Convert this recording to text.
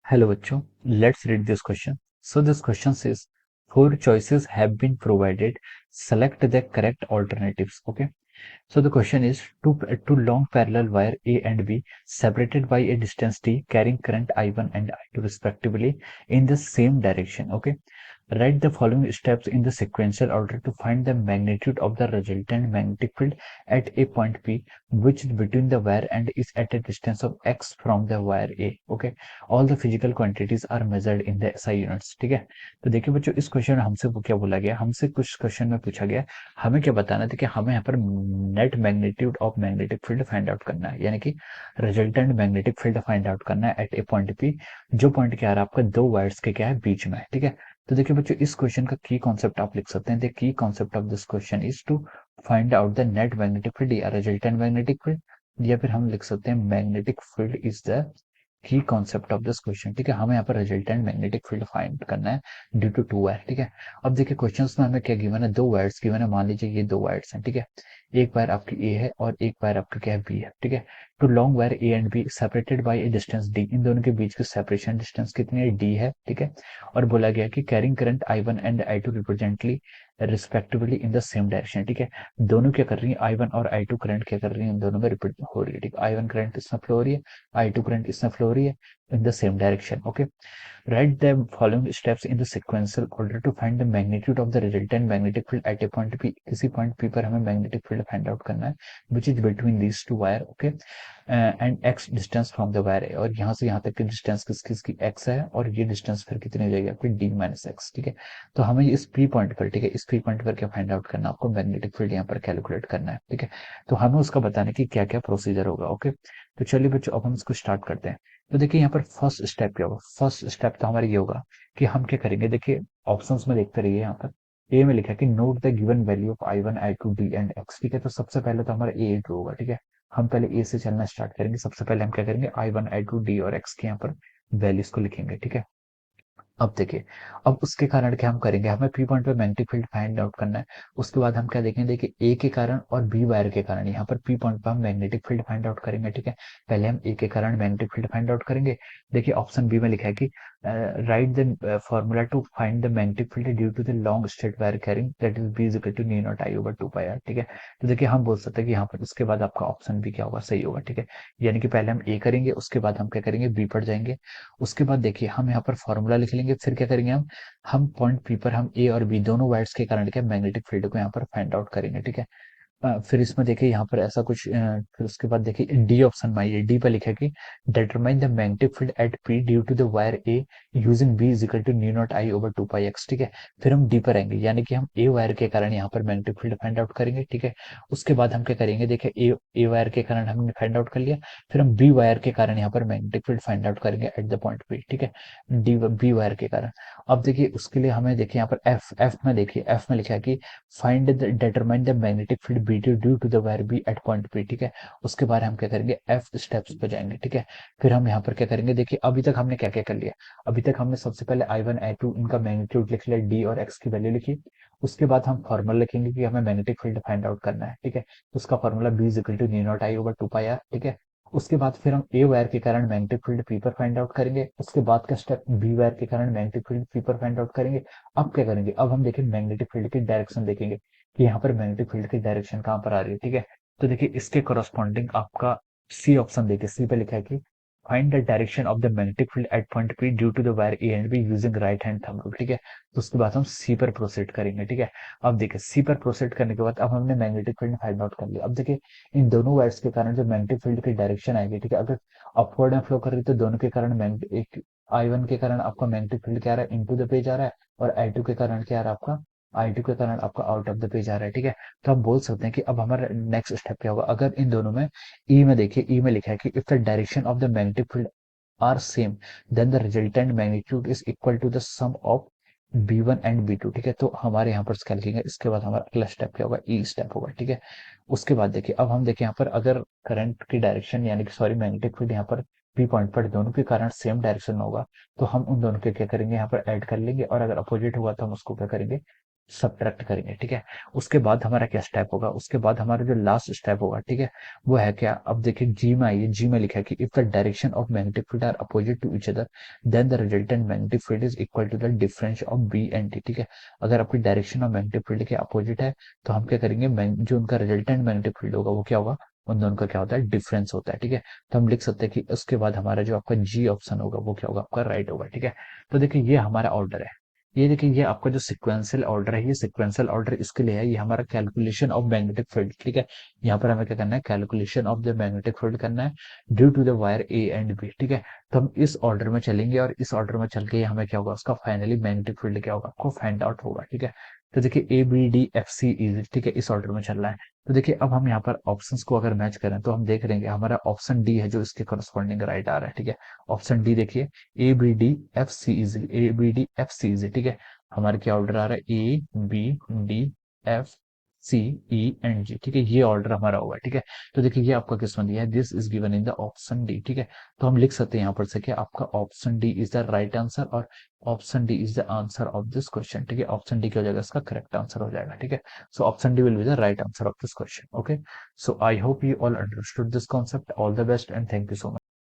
Hello बच्चों, let's read this question. So this question says, four choices have been provided. Select the correct alternatives. Okay. So the question is two long parallel wire A and B separated by a distance d carrying current I1 and I2 respectively in the same direction. Okay. Write the following steps in the sequential order to find the magnitude of the resultant magnetic field at a point P which is between the wire and is at a distance of x from the wire A. Okay. All the physical quantities are measured in the SI units. ठीक है। तो देखिए बच्चों, इस question में हमसे वो क्या बोला गया, हमसे कुछ क्वेश्चन में पूछा गया हमें क्या बताना था कि हमें यहाँ पर net magnitude of magnetic field find out करना है, यानी कि resultant magnetic field find out करना है एट ए पॉइंट पी, जो पॉइंट क्या है आपका दो वायर्स के क्या है बीच में है। ठीक है। तो देखिए बच्चों, इस क्वेश्चन का की कॉन्सेप्ट आप लिख सकते हैं। The key concept of this question is to find out the net magnetic field या रिजल्टेंट मैग्नेटिक फील्ड, या फिर हम लिख सकते हैं magnetic field is the key concept of this question. ठीक है। हमें यहाँ पर रिजल्टेंट मैग्नेटिक फील्ड फाइंड करना है ड्यू टू टू वायर। ठीक है। अब देखिए क्वेश्चंस में हमें क्या गिवन है, दो वायर्स गिवन है। मान लीजिए ये दो वायर्स हैं। ठीक है। एक वायर आपकी ए है और एक वायर आपकी क्या है बी है। ठीक है। Two long wire A and B separated by a distance D, इन दोनों के बीच की सेपरेशन डिस्टेंस कितनी है, डी है। ठीक है। और बोला गया कि carrying current I1 and I2 representally respectively in the same direction. ठीक है। दोनों क्या कर रही है, I1 और I2 करंट क्या कर रही है, इन दोनों में रिप्रेजेंट हो रही है। ठीक है। I1 करंट इसमें फ्लो हो रही है, I2 करंट इसमें फ्लो हो रही है in the same direction. Okay. Write the following steps in the sequential order to find the magnitude of the resultant magnetic field at a point P. किसी point P पर हमें magnetic field find out करना है which is between these two wire. Okay. And x distance from the wire है, और यहाँ से यहाँ तक की distance किसकी x है, और ये distance फिर कितनी हो जाएगी आपकी d minus x। ठीक है। तो हमें इस P पॉइंट पर, ठीक है, इस P पॉइंट पर क्या फाइंड आउट करना है, आपको मैग्नेटिक फील्ड यहाँ पर कैलकुलेट करना है। ठीक है। तो हमें उसका बताने की क्या क्या प्रोसीजर होगा। ओके। तो चलिए बच्चों, अब हम इसको स्टार्ट करते हैं। तो देखिए यहाँ पर फर्स्ट स्टेप क्या होगा, फर्स्ट स्टेप तो हमारा ये होगा कि हम क्या करेंगे। देखिए ऑप्शंस में देखते रहिए, यहाँ पर ए में लिखा है कि note the given value of I1 I2 D and x। ठीक है। तो सबसे पहले तो हमारा ए ड्रॉ होगा। ठीक है। हम पहले ए से चलना स्टार्ट करेंगे। सबसे पहले हम क्या करेंगे, I1 I2 D और x के यहाँ पर वैल्यूज को लिखेंगे। ठीक है। अब देखिए, अब उसके कारण क्या हम करेंगे, हमें पी पॉइंट पे मैग्नेटिक फील्ड फाइंड आउट करना है। उसके बाद हम क्या देखेंगे, देखिए ए के कारण और बी वायर के कारण यहाँ पर पी पॉइंट पे हम मैग्नेटिक फील्ड फाइंड आउट करेंगे। ठीक है। पहले हम ए के कारण मैग्नेटिक फील्ड फाइंड आउट करेंगे। देखिए ऑप्शन बी में लिखा है कि write the formula to find the magnetic field due to the long straight wire carrying that is B is equal to mu naught I over 2 pi R. ठीक है। तो देखिए हम बोल सकते हैं कि यहाँ पर उसके बाद आपका ऑप्शन बी क्या होगा, सही होगा। ठीक है। यानी कि पहले हम ए करेंगे, उसके बाद हम क्या करेंगे, बी पर जाएंगे। उसके बाद देखिए हम यहाँ पर फॉर्मूला लिख लेंगे, फिर क्या करेंगे, हम पॉइंट पी पर हम ए और बी दोनों वायर्स के करंट के मैग्नेटिक फील्ड को यहाँ पर फाइंड आउट करेंगे। ठीक है। फिर इसमें देखिए यहाँ पर ऐसा कुछ फिर उसके बाद देखिए डी ऑप्शन में आइए, डी पर लिखा है कि determine the magnetic field at P due to the wire A using B is equal to mu naught I over 2 pi X. ठीक है। फिर हम डी पर आएंगे, यानी कि हम ए वायर के कारण यहाँ पर मैग्नेटिक फील्ड फाइंड आउट करेंगे। ठीक है। उसके बाद हम क्या करेंगे, देखिए ए वायर के कारण हमने फाइंड आउट कर लिया। फिर हम बी वायर के कारण यहाँ पर मैग्नेटिक फील्ड फाइंड आउट करेंगे एट द पॉइंट पी। ठीक है। डी बी वायर के कारण। अब देखिए उसके लिए हमें देखिए यहाँ पर एफ में देखिए, एफ में लिखा है कि find the determine the magnetic field B due to the wire B at point P. ठीक है। उसके बाद हम क्या करेंगे, एफ स्टेप्स पे जाएंगे। ठीक है। फिर हम यहाँ पर क्या करेंगे, देखिए अभी तक हमने क्या क्या कर लिया। अभी तक हमने सबसे पहले I1 I2 इनका मैग्नीट्यूड लिख लिया, डी और एक्स की वैल्यू लिखी। उसके बाद हम फॉर्मूला लिखेंगे कि हमें मैग्नेटिक फील्ड फाइंड आउट करना है। ठीक है। उसका formula B is equal to mu naught I over 2 pi R. ठीक है। उसके बाद फिर हम ए वायर के कारण मैग्नेटिक फील्ड पी पर फाइंड आउट करेंगे। उसके बाद का स्टेप बी वायर के कारण मैग्नेटिक फील्ड पी पर फाइंड आउट करेंगे। अब क्या करेंगे, अब हम देखिए मैग्नेटिक फील्ड की डायरेक्शन देखेंगे कि यहाँ पर मैग्नेटिक फील्ड की डायरेक्शन कहाँ पर आ रही है। ठीक है। तो देखिए इसके करस्पॉन्डिंग आपका सी ऑप्शन देखिए, सी पे लिखा है कि find the direction of the magnetic field at point P due to the wire A and B using right hand thumb rule. ठीक है। तो उसके बाद हम सी पर प्रोसीड करेंगे। ठीक है। अब देखिए सी पर प्रोसीड करने के बाद अब हमने मैग्नेटिक फील्ड फाइंड आउट कर लिया। अब देखिए इन दोनों वायर्स के कारण जो मैग्नेटिक फील्ड की डायरेक्शन आएगी, ठीक है, अगर अपवर्ड में फ्लो कर रही है तो दोनों के कारण एक I1 के कारण आपका मैग्नेटिक फील्ड क्या आ रहा है, इनटू द पेज आ रहा है, और I2 के कारण क्या आ रहा है, आपका I2 के कारण आपका आउट ऑफ द पेज आ रहा है। ठीक है। तो हम बोल सकते हैं कि अब हमारा नेक्स्ट स्टेप क्या होगा, अगर इन दोनों में ई में देखिए, ई में लिखा है कि if the direction of the magnetic field are same then the resultant magnitude is equal to the sum of B1 and B2। ठीक है। तो हमारे यहाँ पर इसका लिखेंगे। इसके बाद हमारा अगला स्टेप क्या होगा, ई स्टेप होगा। ठीक है। उसके बाद देखिए अब हम देखिए यहाँ पर अगर करंट की डायरेक्शन यानी कि सॉरी मैग्नेटिक फील्ड यहाँ पर पी पॉइंट पर दोनों के कारण सेम डायरेक्शन में होगा, तो हम उन दोनों के क्या करेंगे, यहाँ पर ऐड कर लेंगे, और अगर अपोजिट हुआ तो हम उसको क्या करेंगे, सब्ट्रैक्ट करेंगे, ठीक है। उसके बाद हमारा क्या स्टेप होगा, उसके बाद हमारा जो लास्ट स्टेप होगा, ठीक है, वो है क्या, अब देखिए जी में आइए, जी में लिखा है कि if the direction of magnetic field are opposite to each other then the resultant magnetic field is equal to the difference of B and T, ठीक है। अगर आपकी डायरेक्शन ऑफ मैग्नेटिक फील्ड के अपोजिट है तो हम क्या करेंगे, जो उनका रिजल्टेंट मैग्नेटिक फील्ड होगा वो क्या होगा, उन दोनों का क्या होता है, डिफरेंस होता है, ठीक है। तो हम लिख सकते हैं कि उसके बाद हमारा जो आपका जी ऑप्शन होगा वो क्या होगा, आपका राइट होगा, ठीक है। तो देखिए ये हमारा ऑर्डर है, ये देखिए ये आपका जो सिक्वेंशियल ऑर्डर है, ये सिक्वेंशियल ऑर्डर इसके लिए है, ये हमारा कैलकुलेशन ऑफ मैग्नेटिक फील्ड, ठीक है। यहाँ पर हमें क्या करना है, calculation of the magnetic field करना है due to the wire A and B, ठीक है। तो हम इस ऑर्डर में चलेंगे और इस ऑर्डर में चल के हमें क्या होगा, उसका फाइनली मैग्नेटिक फील्ड क्या होगा, आपको फाइंड आउट होगा, ठीक है। तो देखिए A B D F C is, ठीक है, इस ऑर्डर में चल रहा है। तो देखिए अब हम यहाँ पर ऑप्शंस को अगर मैच करें तो हम देख रहे हैं कि हमारा ऑप्शन डी है जो इसके करस्पॉन्डिंग राइट आ रहा है, ठीक है। ऑप्शन डी देखिए, A B D F C is, A B D F C is, ठीक है। हमारे क्या ऑर्डर आ रहा है, A B D F C E and G, ठीक है, ये ऑर्डर हमारा होगा, ठीक है। तो देखिए ये आपका किस्मत दिया है, this is given in the option D, ठीक है। तो हम लिख सकते हैं यहाँ पर से कि आपका option D is the right answer और option D is the answer of this question, ठीक है। ऑप्शन डी क्या हो जाएगा, इसका करेक्ट आंसर हो जाएगा, ठीक है। So option D will be the right answer of this question, okay. So I hope you all understood this concept, all the best and thank you so much.